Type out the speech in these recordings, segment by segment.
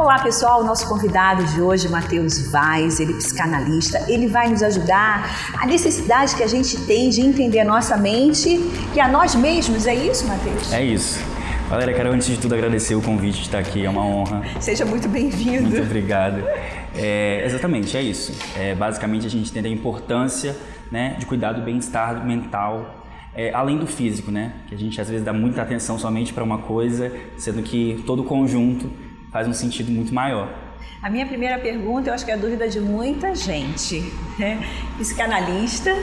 Olá pessoal, o nosso convidado de hoje, Matheus Vaz, ele é psicanalista, ele vai nos ajudar a necessidade que a gente tem de entender a nossa mente e a nós mesmos, é isso, Matheus? É isso. Galera, quero antes de tudo agradecer o convite de estar aqui, é uma honra. Seja muito bem-vindo. Muito obrigado. Exatamente, é isso. Basicamente a gente entende a importância, né, de cuidar do bem-estar mental, além do físico, né? Que a gente às vezes dá muita atenção somente para uma coisa, sendo que todo o conjunto faz um sentido muito maior. A minha primeira pergunta, eu acho que é a dúvida de muita gente, né? Psicanalista,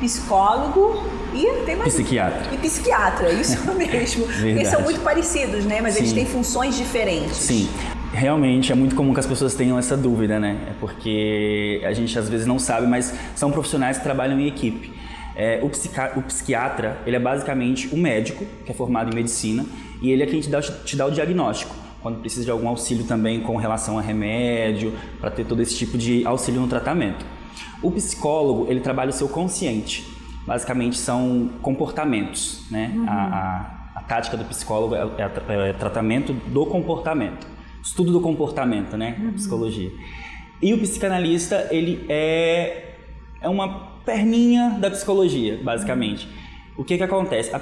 psicólogo e tem mais psiquiatra. E psiquiatra, isso mesmo. Eles são muito parecidos, né? Mas Sim. Eles têm funções diferentes. Sim. Realmente é muito comum que as pessoas tenham essa dúvida, né? É porque a gente às vezes não sabe, mas são profissionais que trabalham em equipe. O psiquiatra, ele é basicamente um médico que é formado em medicina e ele é quem te dá o diagnóstico. Quando precisa de algum auxílio também com relação a remédio, para ter todo esse tipo de auxílio no tratamento. O psicólogo, ele trabalha o seu consciente. Basicamente são comportamentos, né? Uhum. A tática do psicólogo é tratamento do comportamento. Estudo do comportamento, né? Uhum. A psicologia. E o psicanalista, ele é uma perninha da psicologia, basicamente. Uhum. O que acontece? A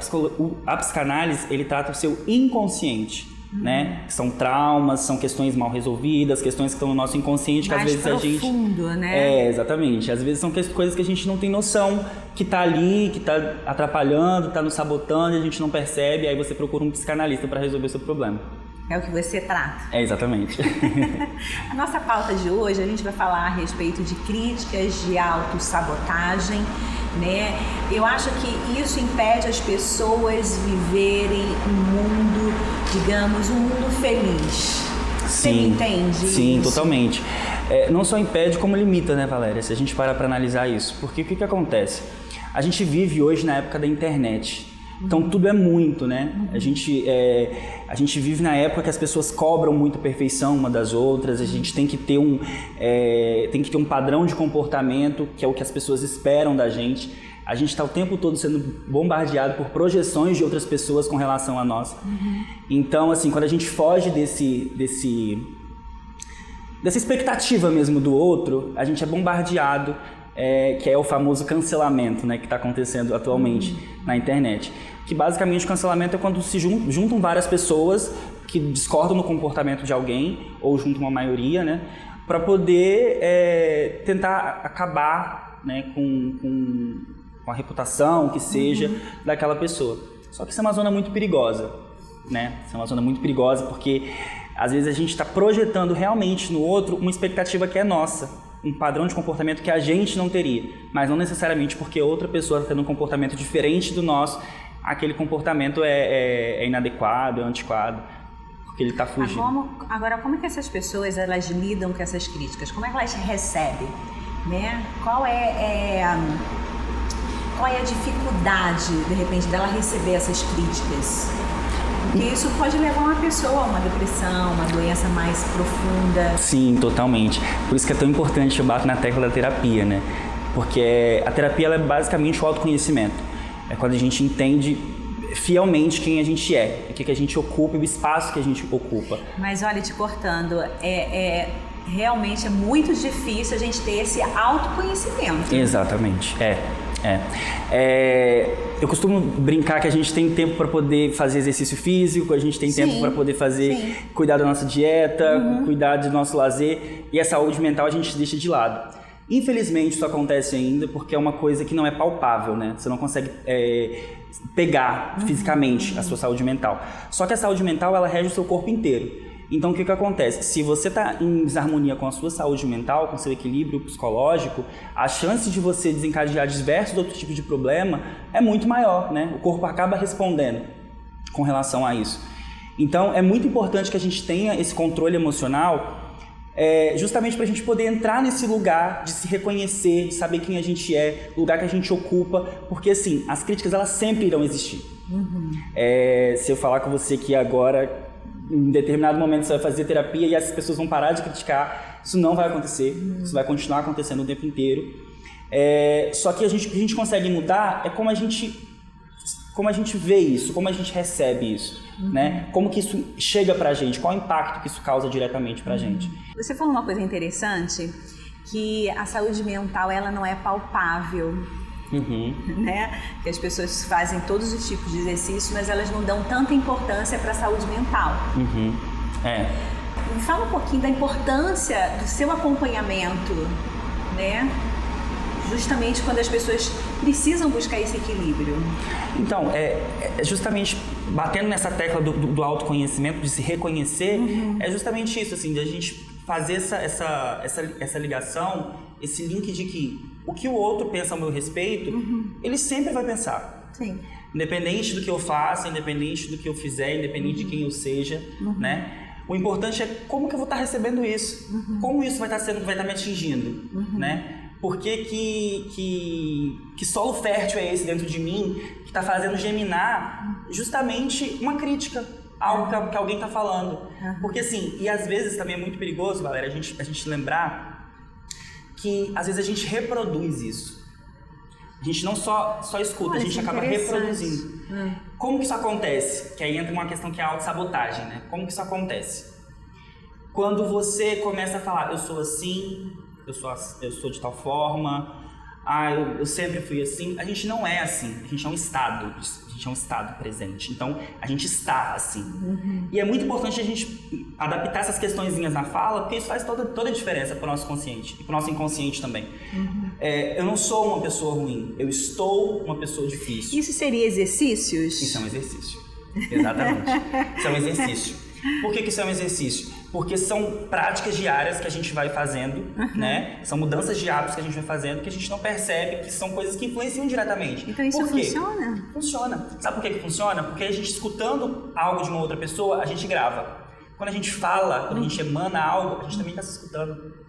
psicanálise, ele trata o seu inconsciente. Né? Que são traumas, são questões mal resolvidas, questões que estão no nosso inconsciente que mais às vezes profundo, a gente... né? Exatamente. Às vezes são coisas que a gente não tem noção, que tá ali, que tá atrapalhando, tá nos sabotando e a gente não percebe, aí você procura um psicanalista para resolver o seu problema. É o que você trata. Exatamente. A nossa pauta de hoje, a gente vai falar a respeito de críticas, de autossabotagem, né? Eu acho que isso impede as pessoas viverem um mundo, digamos, um mundo feliz. Você me entende? Sim, isso? Totalmente. Não só impede, como limita, né, Valéria? Se a gente parar para analisar isso. Porque o que acontece? A gente vive hoje na época da internet. Então tudo é muito, né? A gente vive na época que as pessoas cobram muito perfeição uma das outras, a gente tem que ter um padrão de comportamento, que é o que as pessoas esperam da gente. A gente está o tempo todo sendo bombardeado por projeções de outras pessoas com relação a nós. Uhum. Então, assim, quando a gente foge dessa expectativa mesmo do outro, a gente é bombardeado, que é o famoso cancelamento, né, que está acontecendo atualmente na internet. Que basicamente o cancelamento é quando se juntam várias pessoas que discordam do comportamento de alguém, ou juntam uma maioria, né, para poder tentar acabar, né, com a reputação, que seja, daquela pessoa. Só que isso é uma zona muito perigosa, né? Isso é uma zona muito perigosa porque às vezes a gente está projetando realmente no outro uma expectativa que é nossa, um padrão de comportamento que a gente não teria, mas não necessariamente porque outra pessoa está tendo um comportamento diferente do nosso, aquele comportamento é inadequado, é antiquado, porque ele está fugindo. Agora, como é que essas pessoas elas lidam com essas críticas? Como é que elas recebem? Né? Qual é a dificuldade, de repente, dela receber essas críticas? Porque isso pode levar uma pessoa a uma depressão, uma doença mais profunda. Sim, totalmente. Por isso que é tão importante eu bato na tecla da terapia, né? Porque a terapia ela é basicamente o autoconhecimento. É quando a gente entende fielmente quem a gente é, o que a gente ocupa e o espaço que a gente ocupa. Mas olha, te cortando, realmente é muito difícil a gente ter esse autoconhecimento. Exatamente, eu costumo brincar que a gente tem tempo para poder fazer exercício físico, a gente tem tempo para poder cuidar da nossa dieta, cuidar do nosso lazer, e a saúde mental a gente deixa de lado. Infelizmente isso acontece ainda porque é uma coisa que não é palpável, né? Você não consegue pegar fisicamente a sua saúde mental. Só que a saúde mental ela rege o seu corpo inteiro. Então o que acontece? Se você está em desarmonia com a sua saúde mental, com o seu equilíbrio psicológico, a chance de você desencadear diversos outros tipos de problema é muito maior, né? O corpo acaba respondendo com relação a isso. Então é muito importante que a gente tenha esse controle emocional, justamente para a gente poder entrar nesse lugar de se reconhecer, de saber quem a gente é, o lugar que a gente ocupa, porque assim, as críticas elas sempre irão existir. Se eu falar com você que agora em determinado momento você vai fazer terapia e as pessoas vão parar de criticar, isso não vai acontecer, isso vai continuar acontecendo o tempo inteiro. Só que o que a gente consegue mudar é como a gente vê isso, como a gente recebe isso. né? Como que isso chega pra gente? Qual o impacto que isso causa diretamente pra gente? Você falou uma coisa interessante, que a saúde mental, ela não é palpável. Né? Que as pessoas fazem todos os tipos de exercícios, mas elas não dão tanta importância para a saúde mental. Me fala um pouquinho da importância do seu acompanhamento, né? Justamente quando as pessoas precisam buscar esse equilíbrio. Então, justamente batendo nessa tecla do autoconhecimento, de se reconhecer, é justamente isso, assim, de a gente fazer essa ligação, esse link de que o que o outro pensa ao meu respeito, ele sempre vai pensar. Sim. Independente do que eu faça, independente do que eu fizer, independente de quem eu seja, né? O importante é como que eu vou estar recebendo isso, como isso vai estar me atingindo, né? Por que solo fértil é esse dentro de mim que está fazendo germinar justamente uma crítica, algo que alguém está falando. Porque assim, e às vezes também é muito perigoso, galera, a gente lembrar que às vezes a gente reproduz isso. A gente não só escuta, a gente acaba reproduzindo. Como que isso acontece? Que aí entra uma questão que é a autossabotagem, né? Como que isso acontece? Quando você começa a falar, eu sou assim, eu sou de tal forma, eu sempre fui assim. A gente não é assim, a gente é um estado presente. Então, a gente está assim. E é muito importante a gente adaptar essas questõezinhas na fala, porque isso faz toda a diferença para o nosso consciente e para o nosso inconsciente também. Eu não sou uma pessoa ruim, eu estou uma pessoa difícil. Isso seria exercícios? Isso é um exercício. Exatamente. Isso é um exercício. Por que isso é um exercício? Porque são práticas diárias que a gente vai fazendo, né? São mudanças de hábitos que a gente vai fazendo que a gente não percebe, que são coisas que influenciam diretamente. Então isso funciona? Funciona. Sabe por que funciona? Porque a gente escutando algo de uma outra pessoa, a gente grava. Quando a gente fala, quando a gente emana algo, a gente também está se escutando.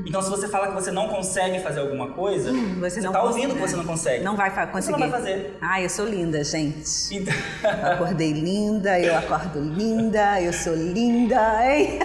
Então, se você fala que você não consegue fazer alguma coisa, você está ouvindo que você não consegue. Não vai conseguir. Você não vai fazer. Eu sou linda, gente. Então... Eu acordei linda, eu acordo linda, eu sou linda. Hein?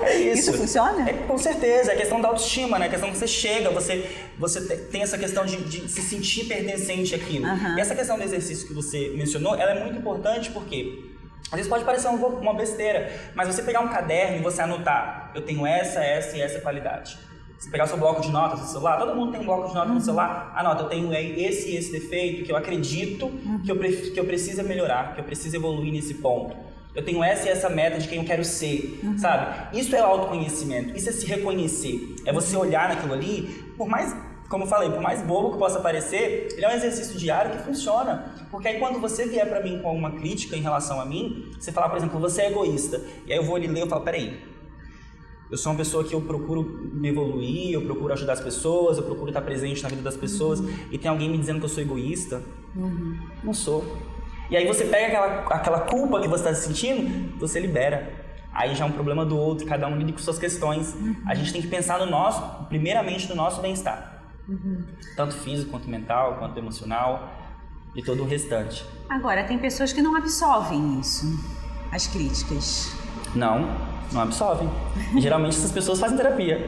É isso. Isso funciona? Com certeza. É a questão da autoestima, né? A questão que você chega, você tem essa questão de se sentir pertencente àquilo. E essa questão do exercício que você mencionou, ela é muito importante porque... Às vezes pode parecer uma besteira, mas você pegar um caderno e você anotar, eu tenho essa e essa qualidade. Você pegar o seu bloco de notas no celular, todo mundo tem um bloco de notas no celular, anota, eu tenho esse e esse defeito que eu acredito que eu preciso melhorar, que eu preciso evoluir nesse ponto. Eu tenho essa e essa meta de quem eu quero ser, sabe? Isso é autoconhecimento, isso é se reconhecer. É você olhar naquilo ali, como eu falei, por mais bobo que possa parecer, ele é um exercício diário que funciona. Porque aí quando você vier pra mim com alguma crítica em relação a mim, você falar, por exemplo, você é egoísta. E aí eu vou ali ler e falo, peraí, eu sou uma pessoa que eu procuro me evoluir, eu procuro ajudar as pessoas, eu procuro estar presente na vida das pessoas, e tem alguém me dizendo que eu sou egoísta? Não sou. E aí você pega aquela culpa que você está sentindo, você libera. Aí já é um problema do outro, cada um lida com suas questões. A gente tem que pensar primeiramente no nosso bem-estar. Tanto físico, quanto mental, quanto emocional e todo o restante. Agora, tem pessoas que não absorvem isso, as críticas. Não absorvem. Geralmente essas pessoas fazem terapia.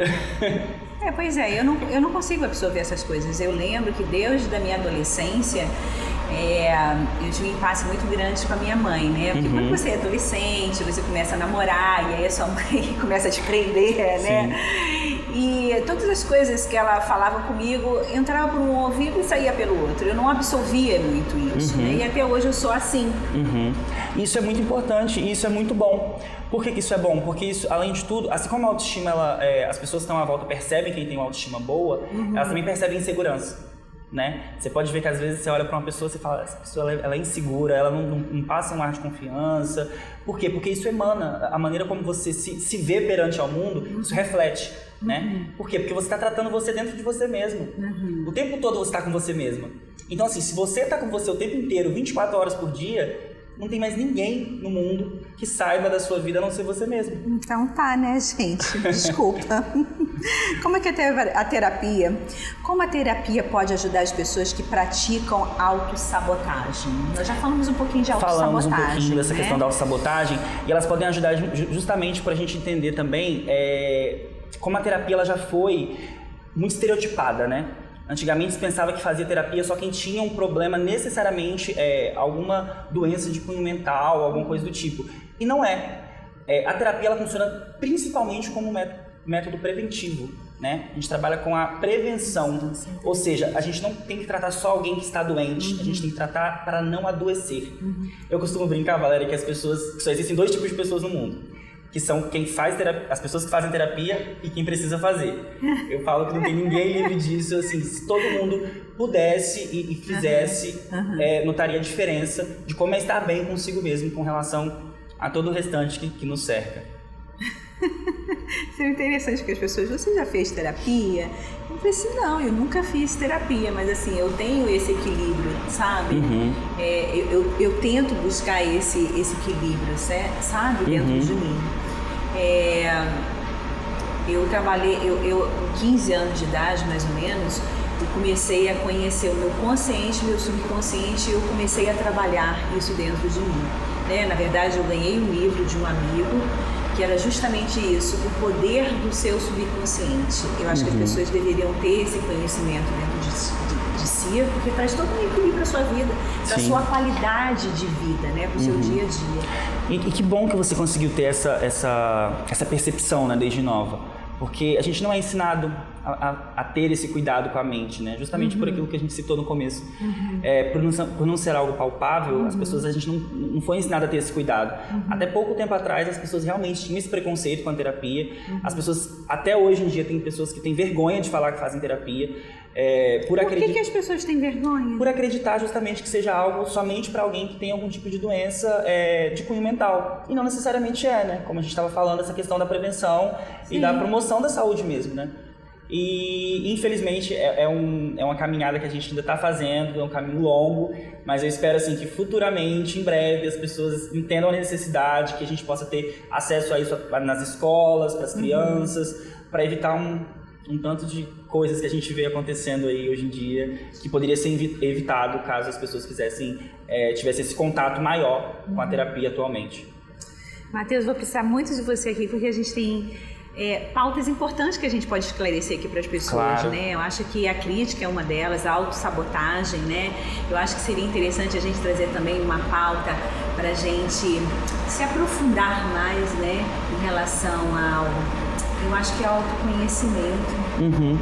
Pois é, eu não consigo absorver essas coisas. Eu lembro que desde a minha adolescência, eu tive um impasse muito grande com a minha mãe, né? Porque quando você é adolescente, você começa a namorar, e aí a sua mãe começa a te prender, né? E todas as coisas que ela falava comigo entravam por um ouvido e saía pelo outro. Eu não absorvia muito isso, né? E até hoje eu sou assim. Isso é muito importante e isso é muito bom. Por que isso é bom? Porque isso, além de tudo, assim como a autoestima, as pessoas que estão à volta percebem quem tem uma autoestima boa, elas também percebem insegurança. Né? Você pode ver que às vezes você olha para uma pessoa e você fala, essa pessoa ela é insegura, ela não passa um ar de confiança. Por quê? Porque isso emana, a maneira como você se vê perante ao mundo, isso reflete, né? Por quê? Porque você está tratando você dentro de você mesmo. O tempo todo você está com você mesma. Então assim, se você está com você o tempo inteiro, 24 horas por dia, não tem mais ninguém no mundo que saiba da sua vida a não ser você mesmo. Então tá, né, gente? Desculpa. Como é que a terapia? Como a terapia pode ajudar as pessoas que praticam autossabotagem? Nós já falamos um pouquinho de autossabotagem. Falamos um pouquinho dessa questão da autossabotagem e elas podem ajudar justamente para a gente entender também como a terapia ela já foi muito estereotipada, né? Antigamente se pensava que fazia terapia só quem tinha um problema necessariamente, alguma doença de cunho mental, alguma coisa do tipo. E não é. A terapia ela funciona principalmente como método preventivo, né? A gente trabalha com a prevenção, ou seja, a gente não tem que tratar só alguém que está doente, a gente tem que tratar para não adoecer. Eu costumo brincar, Valéria, que só existem 2 tipos de pessoas no mundo. Que são quem faz terapia, as pessoas que fazem terapia e quem precisa fazer. Eu falo que não tem ninguém livre disso, assim, se todo mundo pudesse e fizesse, notaria a diferença de como é estar bem consigo mesmo com relação a todo o restante que nos cerca. Isso é interessante que as pessoas, você já fez terapia? Eu falei assim, não, eu nunca fiz terapia, mas assim, eu tenho esse equilíbrio, sabe? Eu tento buscar esse equilíbrio, sabe? Dentro de mim. Eu trabalhei, com 15 anos de idade, mais ou menos, eu comecei a conhecer o meu consciente, meu subconsciente, e eu comecei a trabalhar isso dentro de mim. Na verdade, eu ganhei um livro de um amigo que era justamente isso, o poder do seu subconsciente. Eu acho que as pessoas deveriam ter esse conhecimento dentro de si, porque traz todo um equilíbrio para a sua vida, para a sua qualidade de vida, para o seu dia a dia. E que bom que você conseguiu ter essa percepção, né, desde nova. Porque a gente não é ensinado a ter esse cuidado com a mente, né? Justamente por aquilo que a gente citou no começo. Por não ser algo palpável, as pessoas, a gente não foi ensinado a ter esse cuidado. Até pouco tempo atrás, as pessoas realmente tinham esse preconceito com a terapia. As pessoas, até hoje em dia, tem pessoas que têm vergonha de falar que fazem terapia. Por que as pessoas têm vergonha? Por acreditar justamente que seja algo somente para alguém que tem algum tipo de doença de cunho mental. E não necessariamente né? Como a gente estava falando, essa questão da prevenção e da promoção da saúde mesmo, né? E infelizmente é uma caminhada que a gente ainda está fazendo, é um caminho longo, mas eu espero assim que futuramente, em breve, as pessoas entendam a necessidade, que a gente possa ter acesso a isso nas escolas, para as crianças, para evitar um tanto de coisas que a gente vê acontecendo aí hoje em dia, que poderia ser evitado caso as pessoas tivessem esse contato maior com a terapia atualmente. Matheus, vou precisar muito de você aqui, porque a gente tem pautas importantes que a gente pode esclarecer aqui para as pessoas, claro. né? Eu acho que a crítica é uma delas, a autossabotagem, né? Eu acho que seria interessante a gente trazer também uma pauta para a gente se aprofundar mais, né? Em relação eu acho que é autoconhecimento.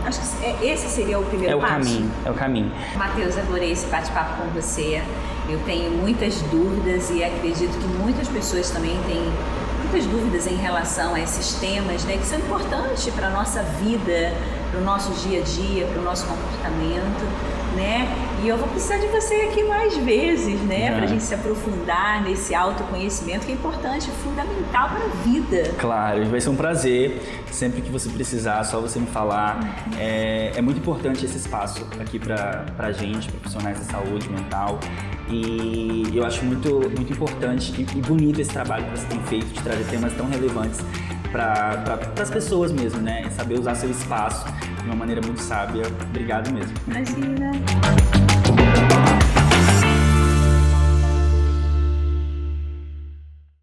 Acho que esse seria o primeiro passo. É o caminho. Matheus, adorei esse bate-papo com você. Eu tenho muitas dúvidas e acredito que muitas pessoas também têm muitas dúvidas em relação a esses temas, né, que são importantes para a nossa vida, para o nosso dia a dia, para o nosso comportamento, né? E eu vou precisar de você aqui mais vezes, né? Para a gente se aprofundar nesse autoconhecimento que é importante, fundamental para a vida. Claro, vai ser um prazer. Sempre que você precisar, só você me falar. É muito importante esse espaço aqui para a gente, profissionais da saúde mental. E eu acho muito, muito importante e bonito esse trabalho que você tem feito de trazer temas tão relevantes para as pessoas mesmo, né? Saber usar seu espaço de uma maneira muito sábia. Obrigado mesmo. Imagina.